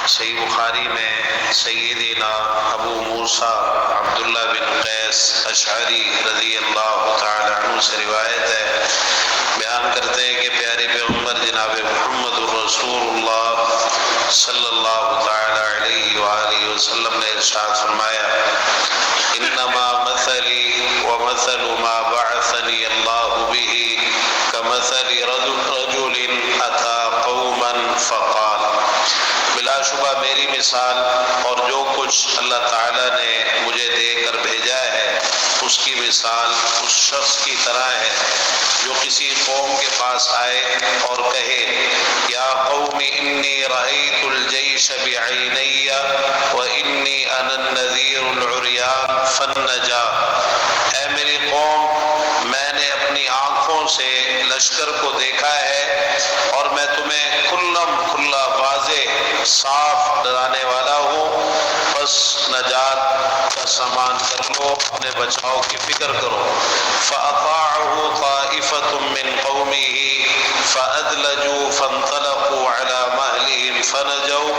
صحیح بخاری میں سیدنا ابو موسیٰ عبداللہ بن قیس اشعری رضی اللہ تعالی عنہ سے روایت ہے، بیان کرتے ہیں کہ پیارے پیغمبر جناب محمد الرسول اللہ صلی اللہ تعالی علیہ وآلہ وسلم نے ارشاد فرمایا، انما مثلی ومثل ما بعثنی اللہ به کمثل رجل اتی قوما فقال، بلا شبہ میری مثال اور جو کچھ اللہ تعالیٰ نے مجھے دے کر بھیجا ہے اس کی مثال اس شخص کی طرح ہے جو کسی قوم کے پاس آئے اور کہے، یا قوم انی رأیت الجیش بعینی وانی انا النذیر العریان فالنجا، اے میری قوم میں نے اپنی آنکھوں سے لشکر کو دیکھا ہے اور میں تمہیں کھلم کھلا واضح صاف ڈرانے والا ہوں، بس نجات کا سامان کر لو، اپنے بچاؤ کی فکر کرو۔ فأطاعه طائفة من قومه فأدلجوا فانطلقوا على مهلهم فنجوا،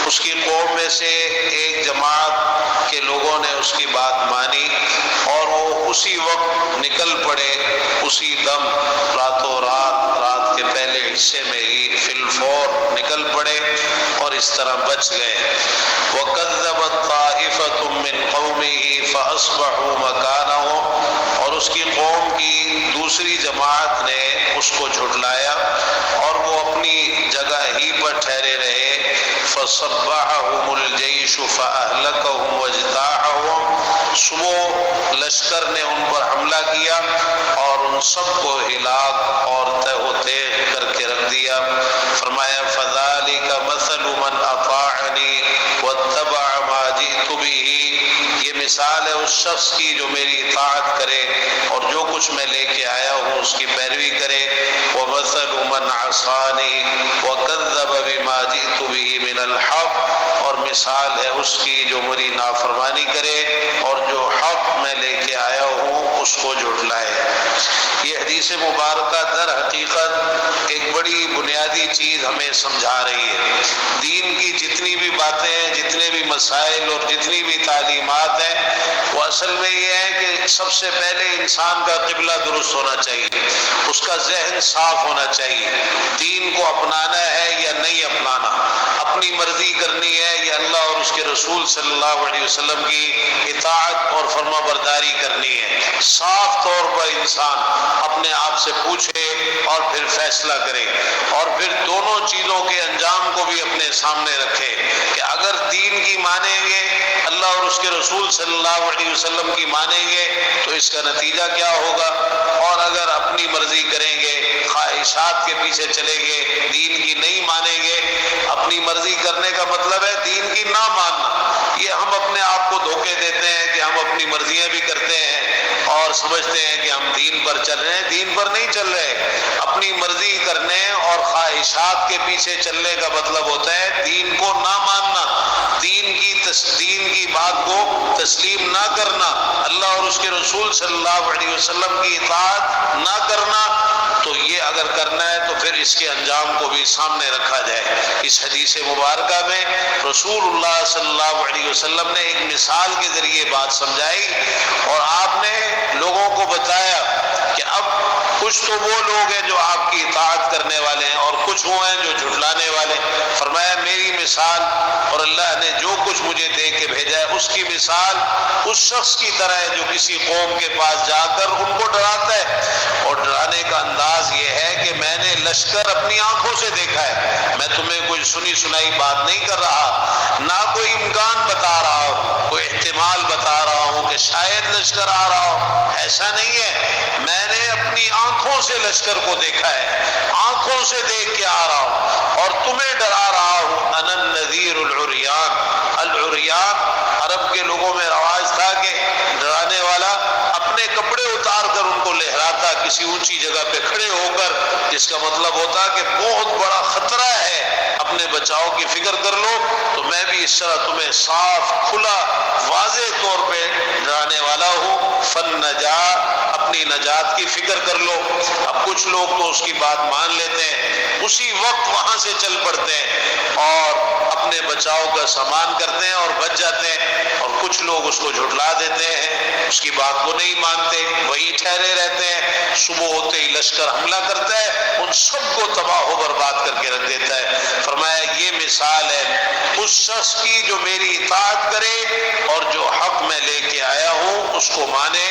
اس کی قوم میں سے ایک جماعت کے لوگوں نے اس کی بات مانی اور وہ اسی وقت نکل پڑے، اسی دم راتوں رات کے پہلے حصے میں ہی فی الفور نکل پڑے اور اس طرح بچ گئے۔ وَكَذَّبَتْ طَائِفَةٌ مِّن قَوْمِهِ فَأَصْبَحُوا مَكَانَهُمْ، اور اس کی قوم کی دوسری جماعت نے اس کو جھٹلایا اور وہ اپنی جگہ ہی پر ٹھہرے رہے۔ فَصَبَّحَهُمُ الْجَيْشُ فَأَهْلَكَهُمْ وَاجْتَاحَهُمْ، صبح لشکر نے ان پر حملہ کیا اور ان سب کو ہلاک اور تہ و تیغ کر کے رکھ دیا۔ فرمایا فَذَلِكَ مَثَلُ مَنْ أَطَاعَنِي وَاتَّبَعَ مَا جِئْتُ بِهِ، یہ مثال ہے اس شخص کی جو میری اطاعت کرے اور جو کچھ میں لے کے آیا ہوں اس کی پیروی کرے۔ وَمَثَلُ مَنْ عَصَانِي وَكَذَّبَ بِمَا جِئْتُ بِهِ مِنَ الْحَقِّ، اور مثال ہے اس کی جو میری نافرمانی کرے اور جو حق میں لے کے آیا ہوں اس کو جھٹلائے۔ یہ حدیث مبارکہ در حقیقت ایک بڑی بنیادی چیز ہمیں سمجھا رہی ہے۔ دین کی جتنی بھی باتیں ہیں، جتنے بھی مسائل اور جتنی بھی تعلیمات ہیں، وہ اصل میں یہ ہے کہ سب سے پہلے انسان کا قبلہ درست ہونا چاہیے، اس کا ذہن صاف ہونا چاہیے۔ دین کو اپنانا ہے یا نہیں اپنانا، اپنی مرضی کرنی ہے یا اللہ اور اس کے رسول صلی اللہ علیہ وسلم کی اطاعت اور فرما برداری کرنی ہے، صاف طور پر انسان اپنے آپ سے پوچھے اور پھر فیصلہ کرے، اور پھر دونوں چیزوں کے انجام کو بھی اپنے سامنے رکھے کہ اگر دین کی مانیں گے، اللہ اور اس کے رسول صلی اللہ علیہ وسلم کی مانیں گے تو اس کا نتیجہ کیا ہوگا، اور اگر اپنی مرضی کریں گے، خواہشات کے پیچھے چلیں گے، دین کی نہیں مانیں گے، اپنی مرضی کرنے کا مطلب ہے دین کی نہ ماننا۔ یہ ہم اپنے آپ کو دھوکے دیتے ہیں کہ ہم اپنی مرضیاں بھی کرتے ہیں اور سمجھتے ہیں کہ ہم دین پر چل رہے ہیں، دین پر نہیں چل رہے۔ اپنی مرضی کرنے اور خواہشات کے پیچھے چلنے کا مطلب ہوتا ہے دین کو نہ ماننا، دین کی بات کو تسلیم نہ کرنا، اللہ اور اس کے رسول صلی اللہ علیہ وسلم کی اطاعت نہ کرنا۔ تو یہ اگر کرنا ہے تو پھر اس کے انجام کو بھی سامنے رکھا جائے۔ اس حدیث مبارکہ میں رسول اللہ صلی اللہ علیہ وسلم نے ایک مثال کے ذریعے بات سمجھائی اور آپ نے لوگوں کو بتایا کہ اب کچھ تو وہ لوگ ہیں جو آپ کی اطاعت کرنے والے ہیں اور کچھ وہ ہیں جو جھٹلانے والے۔ فرمایا میری مثال اور اللہ نے جو کچھ مجھے دے کے بھیجا ہے اس کی مثال اس شخص کی طرح ہے جو کسی قوم کے پاس جا کر ان کو ڈراتا ہے، اور ڈرانے کا انداز یہ ہے کہ میں نے لشکر اپنی آنکھوں سے دیکھا ہے، میں تمہیں کوئی سنی سنائی بات نہیں کر رہا، نہ کوئی امکان بتا رہا ہوں، کوئی احتمال بتا رہا ہوں کہ شاید لشکر آ رہا ہو، ایسا نہیں ہے، میں نے اپنی آنکھوں سے لشکر کو دیکھا ہے، آنکھوں سے دیکھ کے آ رہا ہوں اور تمہیں ڈرا رہا ہوں۔ انا النذیر العریان، العریان عرب کے لوگوں میں رواج تھا کہ ڈرانے والا اپنے کپڑے اتار کر ان کو لہراتا، کسی اونچی جگہ پہ کھڑے ہو کر، جس کا مطلب ہوتا کہ بہت بڑا خطرہ ہے، اپنے بچاؤ کی فکر کر لو، تو میں بھی اس طرح تمہیں صاف کھلا واضح طور پہ ڈرانے والا ہوں۔ فالنجا، اپنی نجات کی فکر کر لو۔ اب کچھ لوگ تو اس کی بات مان لیتے ہیں، اسی وقت وہاں سے چل پڑتے ہیں اور اپنے بچاؤ کا سامان کرتے ہیں اور بچ جاتے ہیں، اور کچھ لوگ اس کو جھٹلا دیتے ہیں، اس کی بات کو نہیں مانتے، وہی ٹھہرے رہتے ہیں۔ صبح ہوتے ہی لشکر حملہ کرتا ہے، ان سب کو تباہ و برباد کر کے رکھ دیتا ہے۔ فرمایا یہ مثال ہے اس شخص کی جو میری اطاعت کرے اور جو حق میں لے کے آیا ہوں اس کو مانے،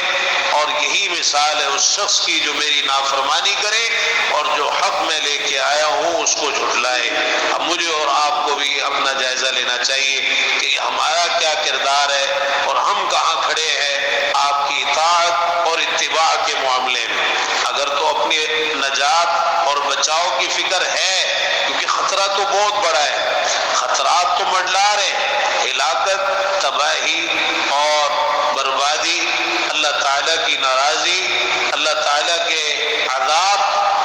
اور یہی مثال ہے اس شخص کی جو میری نافرمانی کرے اور جو حق میں لے کے آیا ہوں اس کو جھٹلائے۔ اب مجھے اور آپ کو بھی اپنا جائزہ لینا چاہیے کہ ہمارا کیا کردار ہے اور ہم کہاں کھڑے ہیں آپ کی اطاعت اور اتباع کے معاملے میں۔ اگر تو اپنی نجات اور بچاؤ کی فکر ہے، کیونکہ خطرہ تو بہت بڑا ہے، خطرات تو منڈلا رہے ہیں، ہلاکت، تباہی اور بربادی، اللہ تعالیٰ کی ناراضی، اللہ تعالیٰ کے عذاب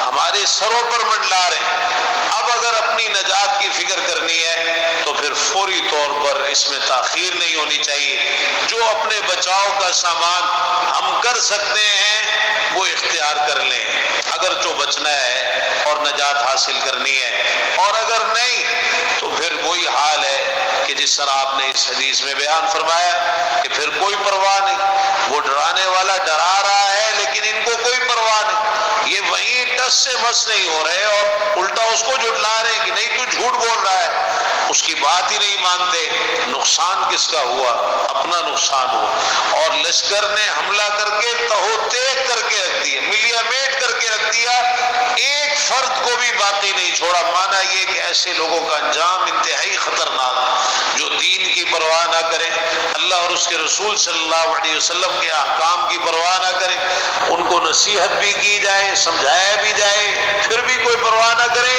ہمارے سروں پر منڈلا رہے ہیں۔ اب اگر اپنی نجات کی فکر کرنی ہے تو پھر فوری طور پر اس میں تاخیر نہیں ہونی چاہیے۔ جو اپنے بچاؤ کا سامان ہم کر سکتے ہیں وہ اختیار کر لیں، اگر جو بچنا ہے اور نجات حاصل کرنی ہے، اور اگر نہیں تو پھر وہی حال ہے کہ جس طرح آپ نے اس حدیث میں بیان فرمایا کہ پھر کوئی پرواہ نہیں، وہ ڈرانے والا ڈرا رہا ہے لیکن ان کو کوئی پرواہ نہیں، یہ وہیں ٹس سے مس نہیں ہو رہے اور الٹا اس کو جھٹلا رہے کہ نہیں تو جھوٹ بول رہا ہے، اس کی بات ہی نہیں مانتے۔ نقصان کس کا ہوا؟ اپنا نقصان ہوا۔ اور لشکر نے حملہ کر کے تہو تیغ کر کے رکھ دیا، ملیا میٹ کر کے رکھ دیا، ایک فرد کو بھی باقی نہیں چھوڑا۔ مانا یہ کہ ایسے لوگوں کا انجام انتہائی خطرناک، جو دین کی پرواہ نہ کریں، اللہ اور اس کے رسول صلی اللہ علیہ وسلم کے احکام کی پرواہ نہ کریں، ان کو نصیحت بھی کی جائے، سمجھایا بھی جائے، پھر بھی کوئی پرواہ نہ کرے،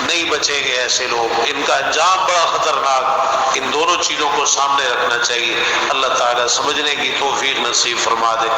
نہیں بچیں گے ایسے لوگ، ان کا انجام بڑا خطرناک۔ ان دونوں چیزوں کو سامنے رکھنا چاہیے۔ اللہ تعالیٰ سمجھنے کی توفیق نصیب فرما دے۔